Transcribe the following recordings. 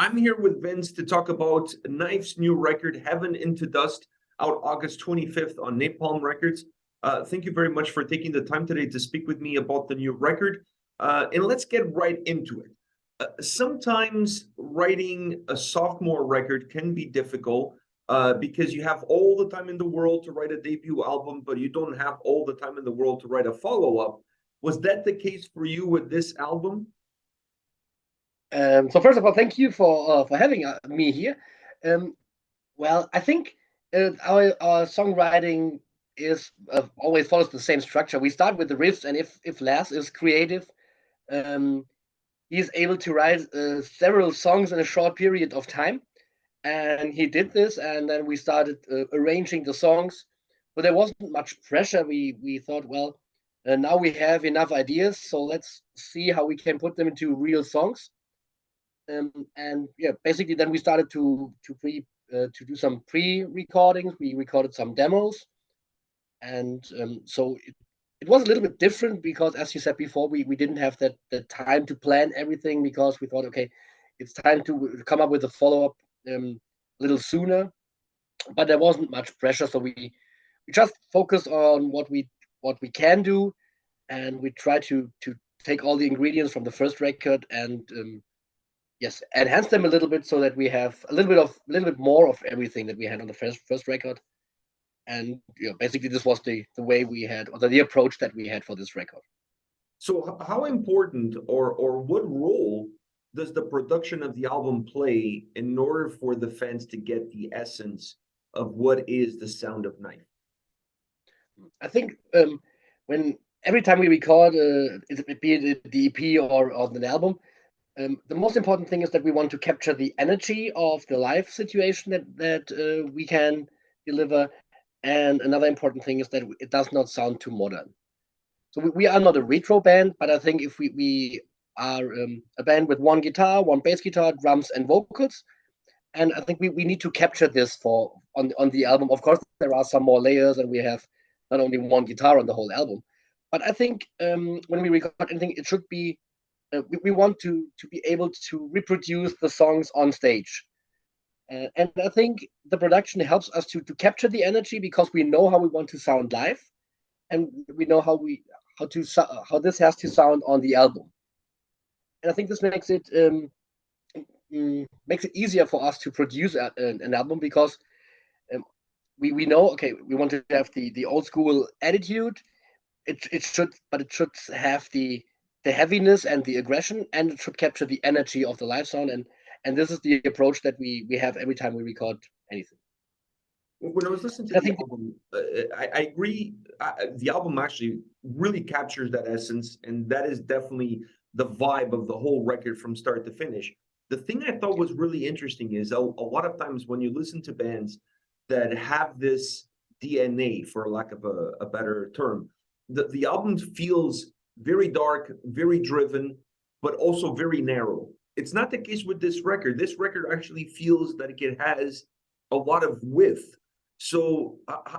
I'm here with Vince to talk about Knife's new record, Heaven into Dust, out August 25th on Napalm Records. Thank you very much for taking the time today to speak with me about the new record. And let's get right into it. Sometimes writing a sophomore record can be difficult because you have all the time in the world to write a debut album, but you don't have all the time in the world to write a follow-up. Was that the case for you with this album? So first of all, thank you for having me here. Um, well, I think our songwriting is always follows the same structure. We start with the riffs, and if Lars is creative, um, he is able to write several songs in a short period of time, and he did this, and then we started arranging the songs. But there wasn't much pressure. We thought, well, now we have enough ideas, so let's see how we can put them into real songs. And yeah, basically then we started to do some pre-recordings. We recorded some demos, and it was a little bit different because, as you said before, we didn't have that time to plan everything because we thought, okay, it's time to come up with a follow-up a little sooner. But there wasn't much pressure, so we just focused on what we can do, and we try to take all the ingredients from the first record and yes, enhance them a little bit so that we have a little bit more of everything that we had on the first record. And basically this was the way we had, or the approach that we had for this record. So how important or what role does the production of the album play in order for the fans to get the essence of what is the sound of Knife? I think when every time we record, be it the EP or an album, the most important thing is that we want to capture the energy of the live situation that we can deliver. And another important thing is that it does not sound too modern. So we are not a retro band, but I think if we are a band with one guitar, one bass guitar, drums, and vocals, and I think we need to capture this for on the album. Of course, there are some more layers, and we have not only one guitar on the whole album, but I think when we record anything, it should be we want to be able to reproduce the songs on stage. And I think the production helps us to capture the energy because we know how we want to sound live, and we know how this has to sound on the album. And I think this makes it easier for us to produce an album because we know, okay, we want to have the old school attitude. It should have the heaviness and the aggression, and it should capture the energy of the live sound. And this is the approach that we have every time we record anything. When I was listening to And I the think album, I agree. The album actually really captures that essence, and that is definitely the vibe of the whole record from start to finish. The thing I thought was really interesting is a lot of times when you listen to bands that have this DNA, for lack of a better term, the album feels very dark, very driven, but also very narrow. It's not the case with this record. This record actually feels that it has a lot of width. So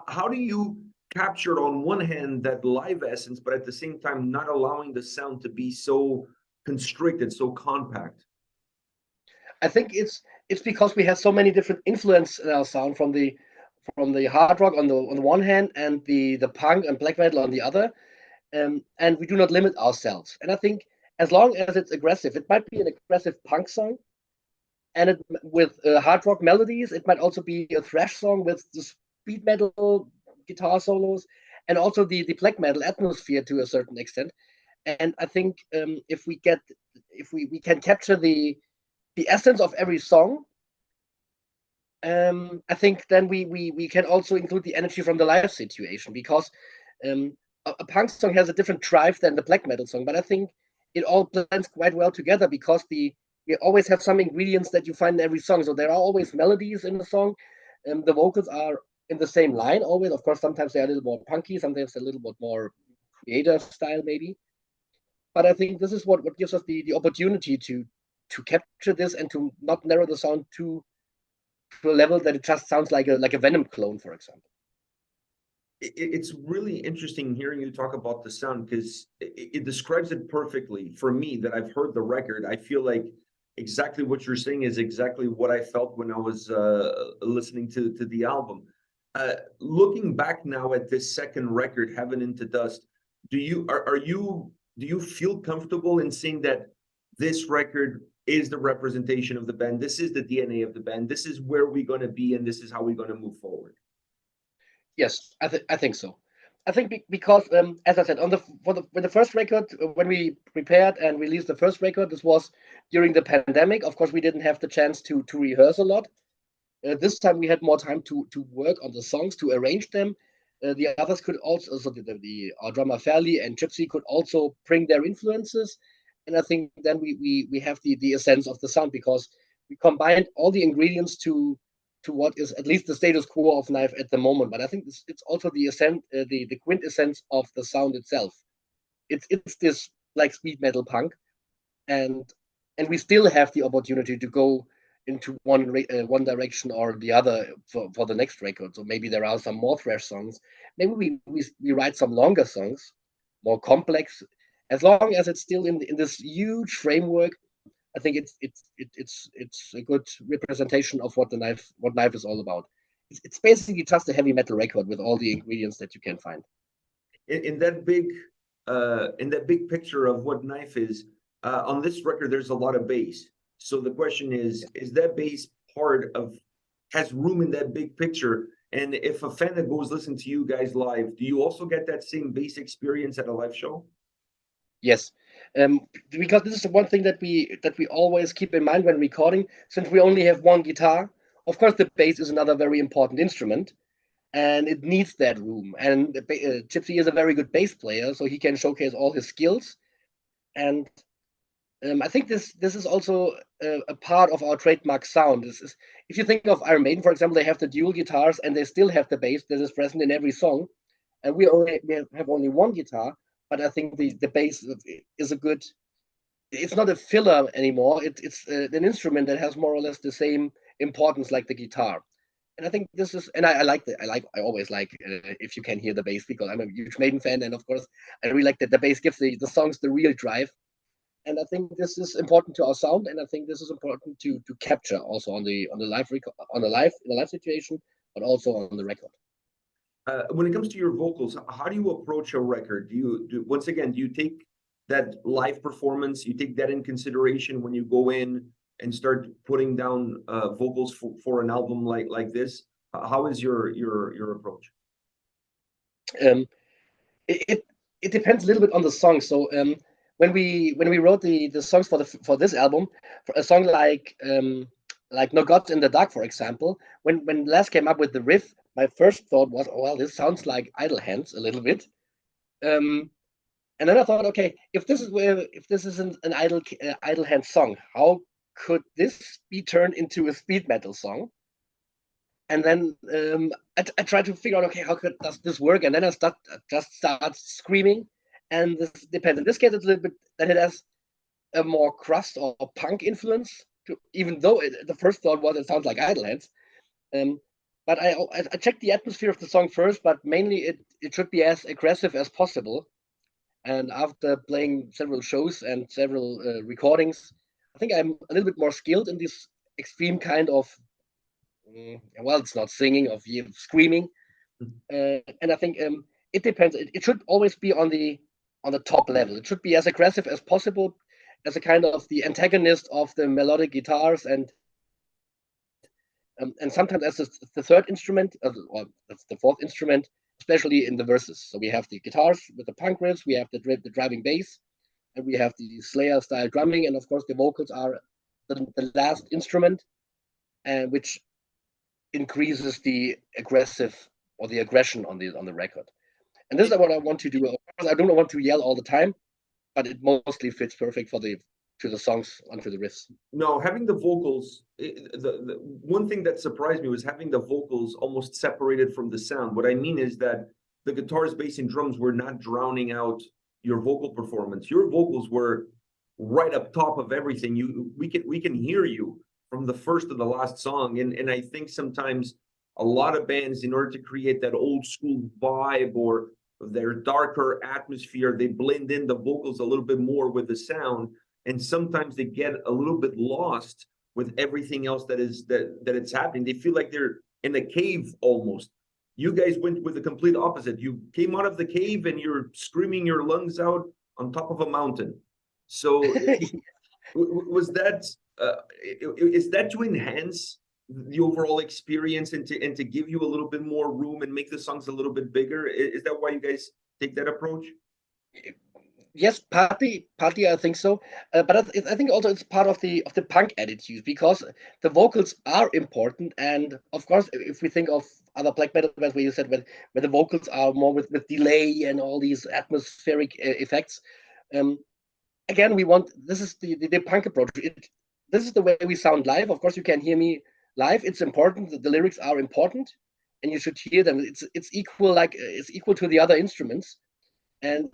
how do you capture on one hand that live essence, but at the same time not allowing the sound to be so constricted, so compact? I think it's because we have so many different influence in our sound from the hard rock on the one hand and the punk and black metal on the other, and we do not limit ourselves. And I think as long as it's aggressive, it might be an aggressive punk song, and with hard rock melodies, it might also be a thrash song with the speed metal guitar solos, and also the black metal atmosphere to a certain extent. And I think if we can capture the essence of every song, I think then we can also include the energy from the live situation because a punk song has a different drive than the black metal song, but I think it all blends quite well together because we always have some ingredients that you find in every song. So there are always melodies in the song, and the vocals are in the same line always. Of course, sometimes they're a little more punky, sometimes a little bit more creator style maybe. But I think this is what gives us the opportunity to capture this and to not narrow the sound to a level that it just sounds like a Venom clone, for example. It's really interesting hearing you talk about the sound because it describes it perfectly for me that I've heard the record. I feel like exactly what you're saying is exactly what I felt when I was listening to the album. Looking back now at this second record, Heaven into Dust, do you feel comfortable in saying that this record is the representation of the band? This is the DNA of the band. This is where we're going to be, and this is how we're going to move forward. Yes, I think so. I think because, as I said, when the first record, when we prepared and released the first record, this was during the pandemic. Of course, we didn't have the chance to rehearse a lot. This time we had more time to work on the songs, to arrange them. The others could also, so our drummer Fairley and Gypsy could also bring their influences, and I think then we have the essence of the sound, because we combined all the ingredients to what is at least the status quo of Knife at the moment. But I think it's also the essence, the quintessence of the sound itself. It's this like speed metal punk, and we still have the opportunity to go into one direction or the other for the next record. So maybe there are some more thrash songs. Maybe we write some longer songs, more complex, as long as it's still in this huge framework. I think it's a good representation of what Knife is all about. It's basically just a heavy metal record with all the ingredients that you can find. In that big picture of what Knife is, on this record, there's a lot of bass. So the question is that bass has room in that big picture? And if a fan that goes listen to you guys live, do you also get that same bass experience at a live show? Yes, because this is the one thing that we always keep in mind when recording. Since we only have one guitar, of course the bass is another very important instrument, and it needs that room. And Gypsy is a very good bass player, so he can showcase all his skills. And I think this is also a part of our trademark sound. If you think of Iron Maiden, for example, they have the dual guitars and they still have the bass that is present in every song, and we have only one guitar. But I think the bass is a good. It's not a filler anymore. It's an instrument that has more or less the same importance like the guitar. And I think this is, and I like that. I always like if you can hear the bass, because I'm a huge Maiden fan, and of course I really like that the bass gives the songs the real drive. And I think this is important to our sound, and I think this is important to capture also on the live on the live in the live situation, but also on the record. When it comes to your vocals, how do you approach a record? Once again, do you take that live performance, you take that in consideration when you go in and start putting down vocals for an album like this? How is your approach? It it depends a little bit on the song. So when we wrote the songs for this album, for a song like No Gods in the Dark, for example, when Les came up with the riff, my first thought was, oh well, this sounds like Idle Hands a little bit. And then I thought, okay, if this is an Idle Hands song, how could this be turned into a speed metal song? And then I tried to figure out, okay, does this work? And then I just start screaming, and this depends. In this case, it's a little bit that it has a more crust or punk influence, even though the first thought was it sounds like Idle Hands. But I checked the atmosphere of the song first, but mainly it should be as aggressive as possible. And after playing several shows and several recordings, I think I'm a little bit more skilled in this extreme kind of, well, it's not singing, of screaming. And I think it depends. It should always be on the top level. It should be as aggressive as possible, as a kind of the antagonist of the melodic guitars, and sometimes as the third instrument, or that's the fourth instrument, especially in the verses. So we have the guitars with the punk riffs, we have the driving bass, and we have the Slayer style drumming, and of course the vocals are the last instrument, and which increases the aggressive or the aggression on the record. And this is what I want to do. Of course, I don't want to yell all the time, but it mostly fits perfect for the songs and to the riffs. No, having the vocals, the one thing that surprised me was having the vocals almost separated from the sound. What I mean is that the guitars, bass, and drums were not drowning out your vocal performance. Your vocals were right up top of everything. We can hear you from the first to the last song. And I think sometimes a lot of bands, in order to create that old school vibe or their darker atmosphere, they blend in the vocals a little bit more with the sound. and sometimes they get a little bit lost with everything else that it's happening. They feel like they're in a cave almost. You guys went with the complete opposite. You came out of the cave and you're screaming your lungs out on top of a mountain. So was that is that to enhance the overall experience and to give you a little bit more room and make the songs a little bit bigger? Is that why you guys take that approach? Yes, partly I think so, but I think also it's part of the punk attitude, because the vocals are important, and of course, if we think of other black metal bands where you said where the vocals are more with delay and all these atmospheric effects, um, again we want, this is the punk approach. This is the way we sound live. Of course, you can hear me live. It's important that the lyrics are important, and you should hear them. It's equal, like it's equal to the other instruments. And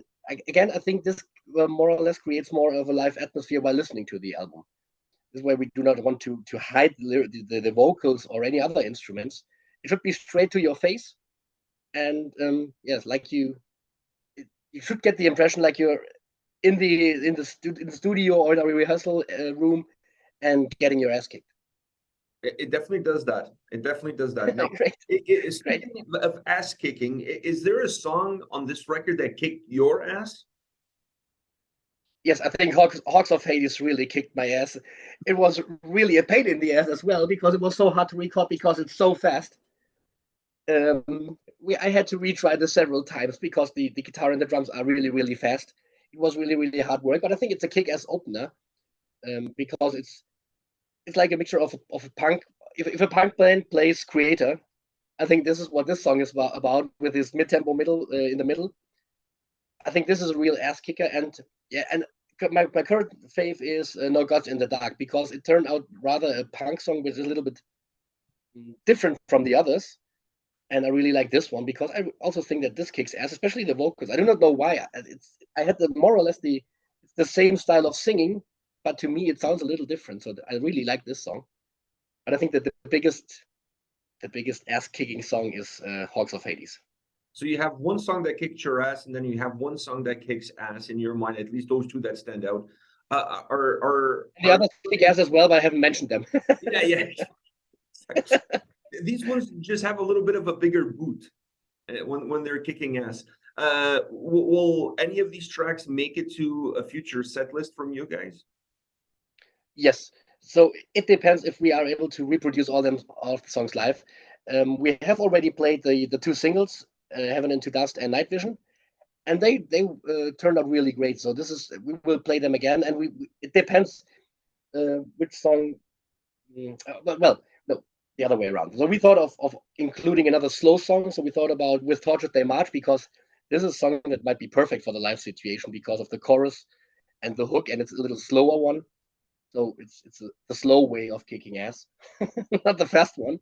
again, I think this more or less creates more of a live atmosphere by listening to the album. This is why we do not want to hide the vocals or any other instruments. It should be straight to your face, and yes, like you should get the impression like you're in the studio or in a rehearsal room and getting your ass kicked. It definitely does that. It definitely does that. Now, Great, great. speaking of ass kicking, is there a song on this record that kicked your ass? Yes, I think Hawks of Hades really kicked my ass. It was really a pain in the ass as well, because it was so hard to record because it's so fast. I had to retry this several times because the guitar and the drums are really fast. It was really hard work, but I think it's a kick-ass opener, because it's like a mixture of a punk. If a punk band plays Creator, I think this is what this song is about, with this mid-tempo middle in the middle. I think this is a real ass kicker, and yeah, and my current fave is No Gods in the Dark, because it turned out rather a punk song, which is a little bit different from the others. And I really like this one because I also think that this kicks ass, especially the vocals. I do not know why. I had the more or less the same style of singing, but to me it sounds a little different. So I really like this song. But I think that the biggest ass kicking song is Hawks of Hades. So you have one song that kicked your ass, and then you have one song that kicks ass in your mind. At least those two that stand out. The others kick ass as well, but I haven't mentioned them. Yeah. These ones just have a little bit of a bigger boot when they're kicking ass. Will any of these tracks make it to a future set list from you guys? Yes. So it depends if we are able to reproduce all the songs live. We have already played the two singles, Heaven into Dust and Night Vision, and they turned out really great. So we will play them again, and it depends which song. Well, no, the other way around. So we thought of including another slow song. So we thought about With Tortured They March, because this is a song that might be perfect for the live situation because of the chorus and the hook, and it's a little slower one. So it's the slow way of kicking ass, not the fast one.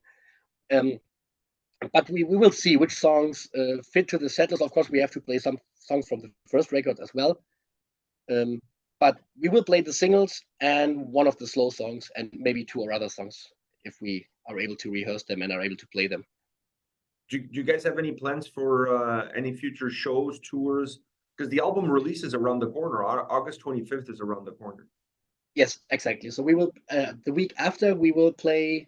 But we will see which songs fit to the set list. Of course, we have to play some songs from the first record as well. But we will play the singles and one of the slow songs, and maybe two or other songs if we are able to rehearse them and are able to play them. Do you guys have any plans for any future shows, tours? Because the album release is around the corner. August 25th is around the corner. Yes, exactly. So we will the week after we will play.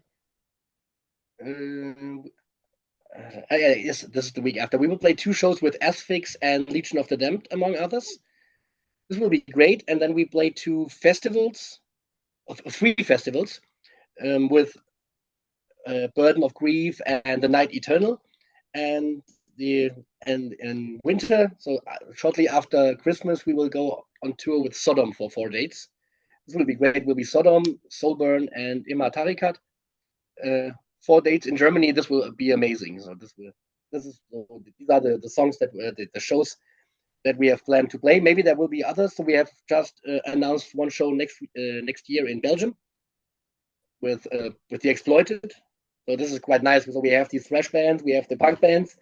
Yes, this is the week after. We will play two shows with Asphyx and Legion of the Damned, among others. This will be great. And then we play two festivals, three festivals, with Burden of Grief and The Night Eternal, and in winter. So shortly after Christmas, we will go on tour with Sodom for 4 dates. This will be great. It will be Sodom, Soulburn, and Imma Tarikat. 4 dates in Germany. This will be amazing. So these are the songs that the shows that we have planned to play. Maybe there will be others. So we have just announced one show next year in Belgium with the Exploited. So this is quite nice. So we have these thrash bands, we have the punk bands.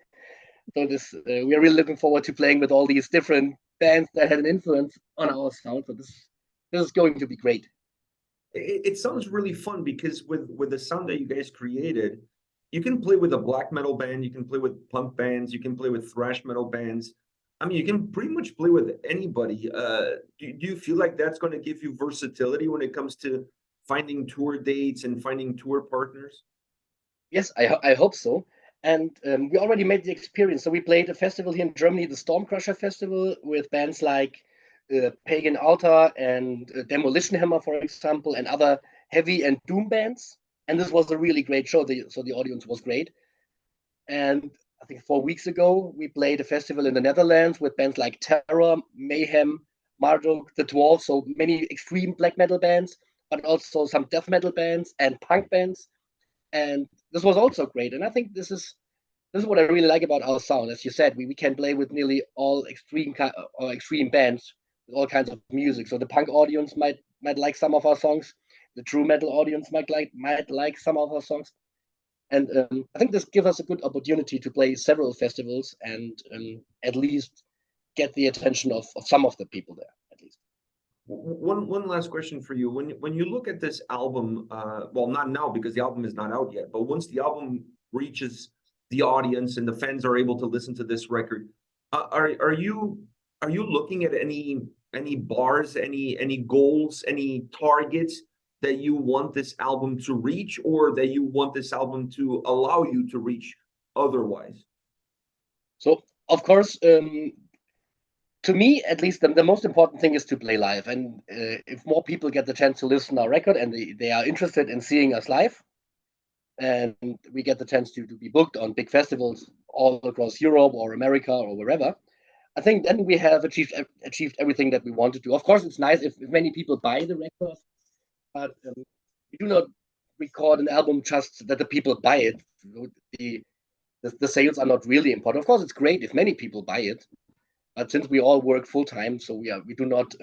So we are really looking forward to playing with all these different bands that had an influence on our sound. So this is going to be great. It sounds really fun because with the sound that you guys created, you can play with a black metal band, you can play with punk bands, you can play with thrash metal bands. I mean, you can pretty much play with anybody. Do you feel like that's going to give you versatility when it comes to finding tour dates and finding tour partners? Yes, I hope so. And we already made the experience. So we played a festival here in Germany, the Stormcrusher Festival, with bands like Pagan Altar and Demolition Hammer, for example, and other heavy and doom bands. And this was a really great show. So the audience was great. And I think 4 weeks ago, we played a festival in the Netherlands with bands like Terror, Mayhem, Marduk, The Dwarf. So many extreme black metal bands, but also some death metal bands and punk bands. And this was also great. And I think this is what I really like about our sound. As you said, we can play with nearly all extreme bands with all kinds of music. So the punk audience might like some of our songs. The true metal audience might like some of our songs. And I think this gives us a good opportunity to play several festivals and at least get the attention of some of the people there, at least. One last question for you. When you look at this album, well, not now because the album is not out yet, but once the album reaches the audience and the fans are able to listen to this record, are you looking at any bars, any goals, any targets that you want this album to reach, or that you want this album to allow you to reach otherwise? So, of course, to me, at least, the most important thing is to play live. And if more people get the chance to listen to our record and they are interested in seeing us live, and we get the chance to be booked on big festivals all across Europe or America or wherever, I think then we have achieved everything that we wanted to. Of course, it's nice if many people buy the record, but we do not record an album just that the people buy it. The, the sales are not really important. Of course, it's great if many people buy it, but since we all work full time, so we do not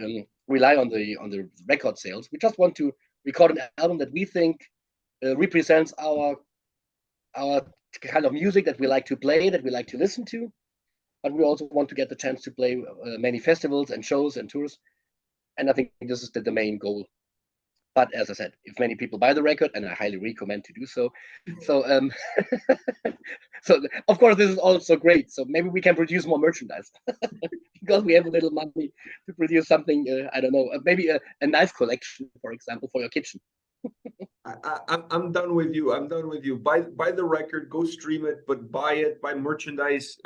rely on the record sales. We just want to record an album that we think represents our kind of music that we like to play, that we like to listen to. But we also want to get the chance to play many festivals and shows and tours. And I think this is the main goal. But as I said, if many people buy the record, and I highly recommend to do so, so so of course this is also great. So maybe we can produce more merchandise because we have a little money to produce something. I don't know, maybe a knife collection, for example, for your kitchen. I'm done with you. I'm done with you. Buy the record, go stream it, but buy it, buy merchandise.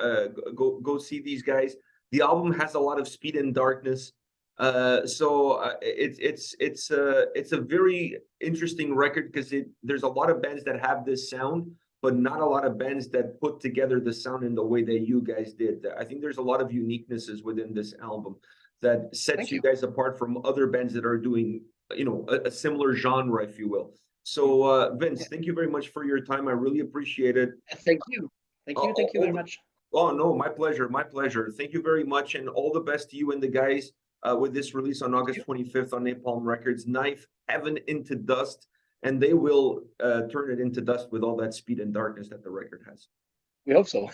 Go see these guys. The album has a lot of speed and darkness. It's a very interesting record because there's a lot of bands that have this sound, but not a lot of bands that put together the sound in the way that you guys did. I think there's a lot of uniquenesses within this album that sets Thank you you. guys apart from other bands that are doing, a similar genre, if you will. So, Vince, thank you very much for your time. I really appreciate it. Thank you. Thank you very much. Oh, no, my pleasure. My pleasure. Thank you very much. And all the best to you and the guys with this release on August 25th on Napalm Records. Knife Heaven into Dust. And they will turn it into dust with all that speed and darkness that the record has. We hope so.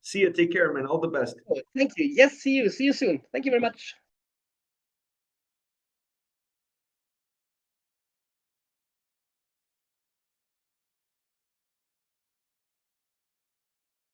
See you. Take care, man. All the best. Thank you. Yes, see you. See you soon. Thank you very much.